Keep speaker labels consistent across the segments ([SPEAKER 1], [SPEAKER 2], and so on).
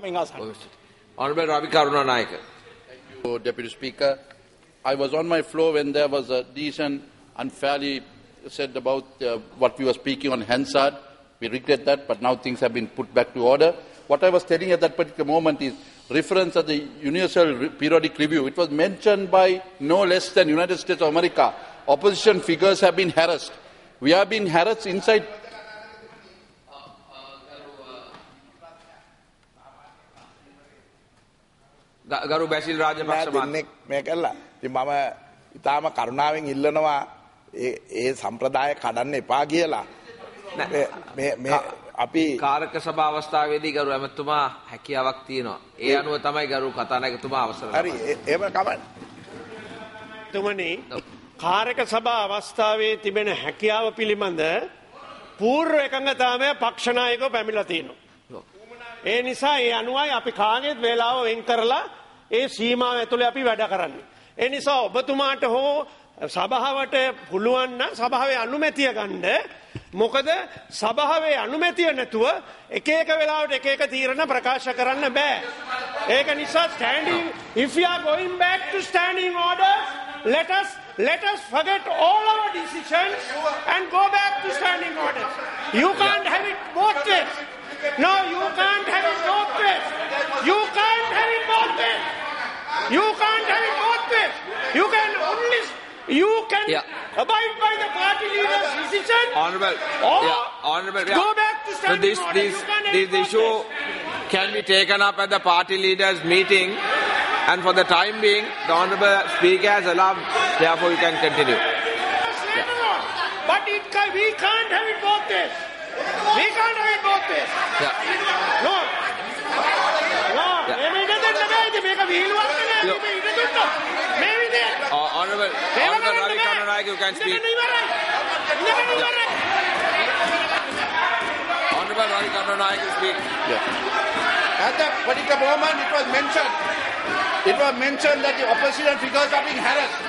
[SPEAKER 1] Honorable Ravi Karunanayake.
[SPEAKER 2] Thank you, Deputy Speaker. I was on my floor when there was a decent, unfairly said about what we were speaking on Hansard. We regret that, but now things have been put back to order. What I was telling at that particular moment is reference at the Universal Periodic Review. It was mentioned by no less than United States of America. Opposition figures have been harassed. We have been harassed inside.
[SPEAKER 1] Garu Basil Rajapaksa.
[SPEAKER 3] මම ඉතාම කරුණාවෙන් ඉල්ලනවා ඒ සම්ප්‍රදාය කඩන්න එපා කියලා. අපි
[SPEAKER 1] කාරක සභා අවස්ථාවේදී ගරු ඇමතුමා හැකියාවක් තියෙනවා. ඒ අනුව තමයි ගරු කතානායකතුමා අවසර
[SPEAKER 3] හරි එහෙම කමන්න.
[SPEAKER 4] තුමනි කාරක සභා අවස්ථාවේ තිබෙන හැකියාව පිළිබඳ පූර්ව එකඟතාවය පක්ෂ නායකව පැමිණලා තියෙනවා. ඒ නිසා ඒ අනුවයි අපි කාගෙත් වේලාව වෙන් කරලා ඒ සීමාව ඇතුලේ අපි වැඩ කරන්නේ. ඒ නිසා ඔබතුමාට හෝ සභාවට පුළුවන් නම් සභාවේ අනුමැතිය ගන්න. මොකද සභාවේ අනුමැතිය නැතුව එක එක වෙලාවට එක එක තීරණ ප්‍රකාශ කරන්න බෑ. ඒක නිසා standing, if you are going back to standing orders, let us forget all our decisions and go back to standing orders. You can't have it both ways. No, you can't have it both ways. You can't have it both ways. You can't have it both ways. You can only abide by the party leader's decision.
[SPEAKER 1] Honorable,
[SPEAKER 4] go back to standing orders.
[SPEAKER 1] This issue can be taken up at the party leaders meeting, and for the time being, the Honorable Speaker has allowed. Therefore, you can continue.
[SPEAKER 4] But we can't have it both ways. We can't have it both ways. No.
[SPEAKER 1] Honorable Ravi Karunanayake, you can speak. Honorable Ravi Karunanayake, speak.
[SPEAKER 2] At that particular moment, it was mentioned that the opposition figures are being harassed.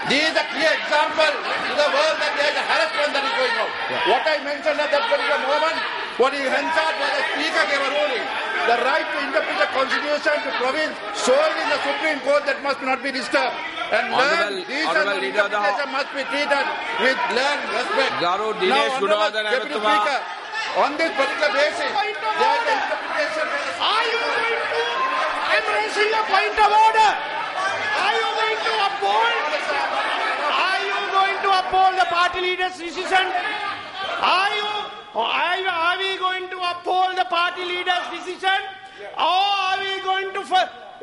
[SPEAKER 2] This is a clear example to the world that there is a harassment that is going on. What I mentioned at that particular moment, what is Hansard was the Speaker gave a ruling. The right to interpret the Constitution to province solely in the Supreme Court that must not be disturbed. And
[SPEAKER 1] Honorable Leader of the House
[SPEAKER 2] must be treated with learned respect.
[SPEAKER 1] Garu Dinesh Gunawardena
[SPEAKER 2] Deputy Speaker, on this particular basis, there is an interpretation.
[SPEAKER 4] Are you going to? I'm raising a point of order. Are you going to uphold? Are you going to uphold the party leader's decision? Are we going to uphold the party leader's decision? Or are we going to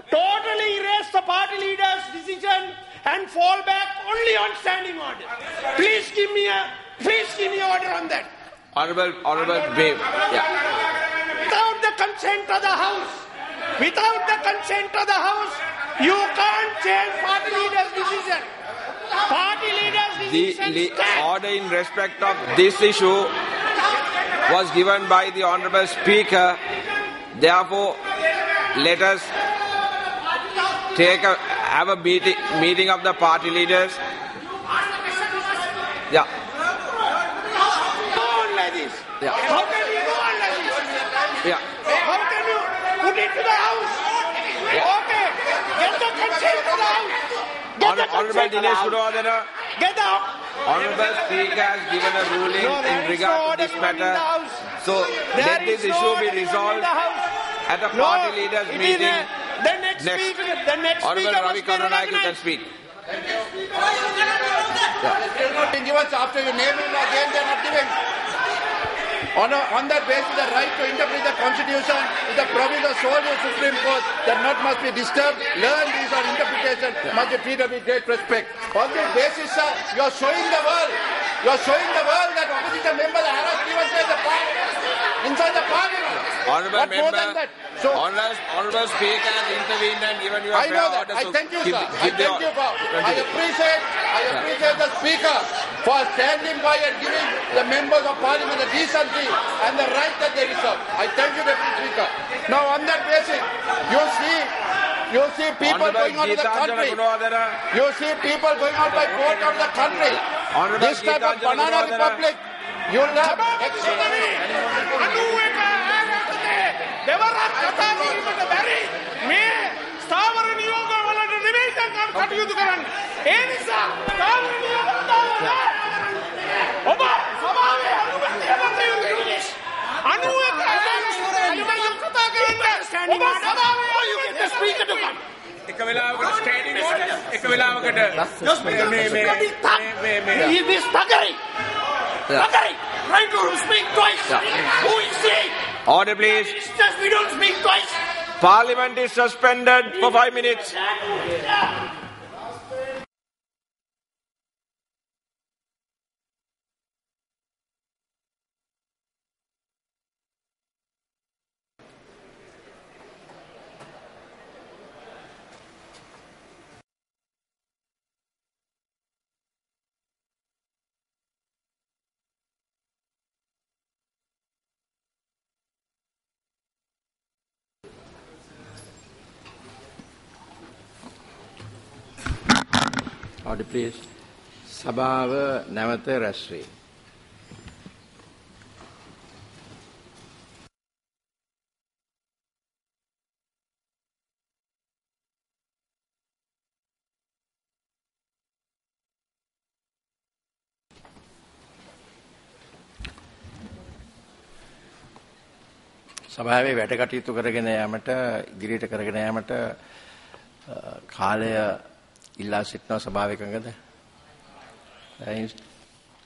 [SPEAKER 4] totally erase the party leader's decision and fall back only on standing order? Please give me order on that.
[SPEAKER 1] Honorable Babe.
[SPEAKER 4] Without the consent of the House, you can't change party leader's decision. Party leader's decision.
[SPEAKER 1] The order in respect of this issue was given by the Honorable Speaker. Therefore, let us have a meeting of the party leaders.
[SPEAKER 4] Go on like this. How can you go on like this? How can you put it to the House? Okay, get the consent to the House.
[SPEAKER 1] Honorable Dinesh Gunawardena.
[SPEAKER 4] Get out.
[SPEAKER 1] Honorable Speaker has given a ruling in regard to this matter. So let this issue be resolved at a party leaders meeting.
[SPEAKER 4] The next
[SPEAKER 1] Honorable Ravi Karunanayake, you can speak.
[SPEAKER 2] Give us after you name it again, they are not giving. On that basis, the right to interpret the Constitution is the province of solely the Supreme Court that not must be disturbed. Learn these on interpretation must be treated with great respect. On this basis, sir, you are showing the world that opposition members are harassed even inside the parliament.
[SPEAKER 1] Honorable
[SPEAKER 2] what more than
[SPEAKER 1] member,
[SPEAKER 2] that? So,
[SPEAKER 1] Honorable Speaker has intervened and given you a
[SPEAKER 2] I
[SPEAKER 1] fair
[SPEAKER 2] know that.
[SPEAKER 1] order.
[SPEAKER 2] I
[SPEAKER 1] So
[SPEAKER 2] thank you, sir. I
[SPEAKER 1] give the
[SPEAKER 2] thank you,
[SPEAKER 1] order.
[SPEAKER 2] I appreciate the Speaker for standing by and giving the members of Parliament the decency and the right that they deserve. I thank you, Deputy Speaker. Now, on that basis, you see people
[SPEAKER 1] Honorable
[SPEAKER 2] going out of the country.
[SPEAKER 1] Gunawardena.
[SPEAKER 2] You see people going out by boat out of the country.
[SPEAKER 1] Honorable
[SPEAKER 2] This type of banana
[SPEAKER 1] Gunawardena.
[SPEAKER 2] republic, you'll have
[SPEAKER 4] They were කටයුතු කරන්න. ඒ නිසා ඔබ සභාවේ අනුමැතිය ගත යුතුයි.
[SPEAKER 1] එක වෙලාවකට ස්ටෑන්ඩින් ඕඩර් එක වෙලාවකට Order please.
[SPEAKER 4] We don't speak twice.
[SPEAKER 1] Parliament is suspended for 5 minutes.
[SPEAKER 5] Order please. සභාව නැවත රැස් වේ. සභාවේ වැඩ කටයුතු කරගෙන යාමට ඉදිරියට කරගෙන යාමට කාලය ඉල්ලා සිටිනවා සභාව එකඟද?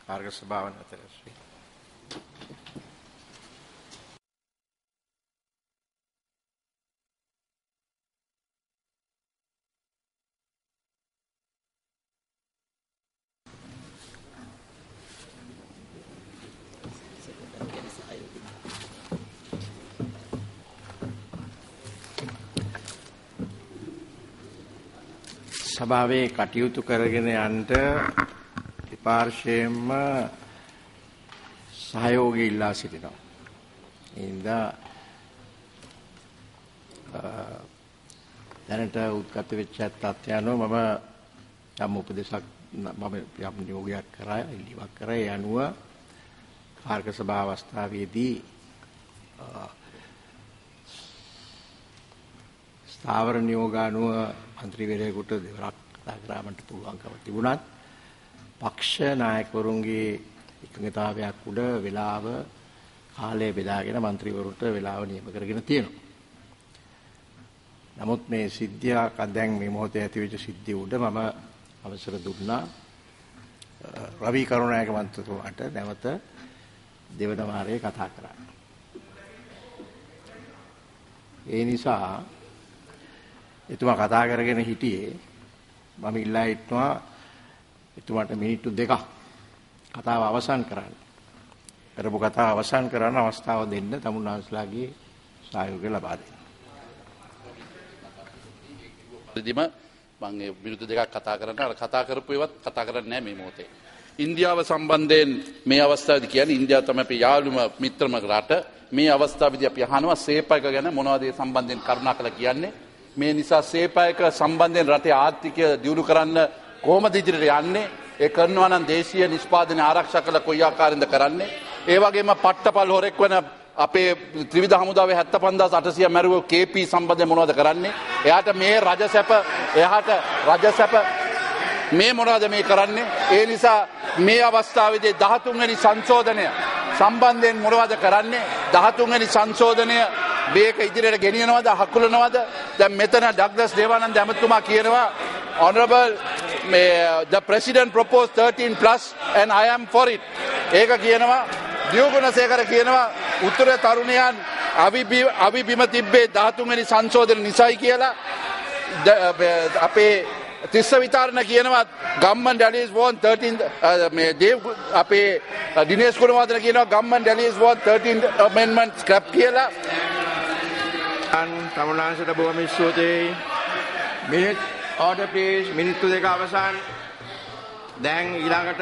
[SPEAKER 5] කාර්ය සභාව නැතර ශ්‍රී සභාවේ කටයුතු කරගෙන යන්න දෙපාර්ශ්වයෙන්ම සහයෝගය ඉල්ලා සිටිනවා. ඉන්දා දැනට උද්ගත වෙච්ච තත්ත්වය අනුව මම යම් උපදේශක් මම යම් නියෝගයක් කරා ඉල්ලීමක් කරා ඒ අනුව කාර්ක සභා අවස්ථාවේදී ස්ථාවර නියෝග අනුව මන්ත්‍රීවරයෙකුට දෙවරක් කතා කරාමට පුළුවන්කම තිබුණත් පක්ෂ නායකවරුන්ගේ එකඟතාවයක් උඩ වේලාව කාලය බෙදාගෙන මන්ත්‍රීවරුන්ට වේලාව නියම කරගෙන තියෙනවා. නමුත් මේ සිද්ධියක් දැන් මේ මොහොතේ ඇතිවෙච්ච සිද්ධිය උඩ මම අවසර දුන්නා රවි කරුණායක මන්ත්‍රීතුමාට නැවත දෙවන වාරයේ කතා කරන්න. ඒ නිසා එතුමා කතා කරගෙන හිටියේ මම ඉල්ලා හිටනවා එතුමාට මිනිත්තු 2ක් කතාව අවසන් කරන්න. කරපු කතාව අවසන් කරන්න අවස්ථාව දෙන්න තමුන්නාන්සලාගේ සහයෝගය ලබා දෙන්න.
[SPEAKER 2] ඉතින් මම මේ මිනිත්තු 2ක් කතා කරන්න අර කතා කරපු ඒවත් කතා කරන්නේ නැහැ මේ මොහොතේ. ඉන්දියාව සම්බන්ධයෙන් මේ අවස්ථාවේදී කියන්නේ ඉන්දියාව තමයි අපේ යාළුම මිත්‍රම රට. මේ අවස්ථාවේදී අපි අහනවා සේපයක ගැන මොනවද ඒ සම්බන්ධයෙන් කරුණාකරලා කියන්නේ. මේ නිසා සේපයක සම්බන්ධයෙන් රටේ ආර්ථිකය දියුණු කරන්න කොහොමද ඉදිරියට යන්නේ? ඒ කරනවා නම් දේශීය නිෂ්පාදන ආරක්ෂා කළ කොයි ආකාරයෙන්ද කරන්නේ? ඒ වගේම පට්ටපල් හොරෙක් වෙන අපේ ත්‍රිවිධ හමුදාවේ 75800 මැරුව KP සම්බන්ධයෙන් මොනවද කරන්නේ? එයාට මේ රජසැප මේ මොනවද මේ කරන්නේ? ඒ නිසා මේ අවස්ථාවේදී 13 වෙනි සංශෝධනය සම්බන්ධයෙන් මොනවද කරන්නේ? 13 වෙනි සංශෝධනය මේක ඉදිරියට ගෙනියනවද හකුලනවද? දැන් මෙතන ඩග්ලස් දේවානන්ද ඇමතුමා කියනවා honorable the president proposed 13 plus and I am for it. ඒක කියනවා දියුගුණසේකර කියනවා උත්තර තරුණයන් අවිබිම තිබ්බේ 13 වෙනි සංශෝධන නිසායි කියලා. අපේ තිස්ස විතරණ කියනවා ගම්මන් ඩැලිස් වෝන් 13 මේ දේව් අපේ දිනේෂ් කුණවර්ධන කියනවා ගම්මන් ඩැලිස් වෝන් 13 amendment scrap කියලා.
[SPEAKER 1] තමුන්නාන්සට බොහොම ස්තුතියි. Order please. මිනිත්තු 2 අවසන්. දැන් ඊළඟට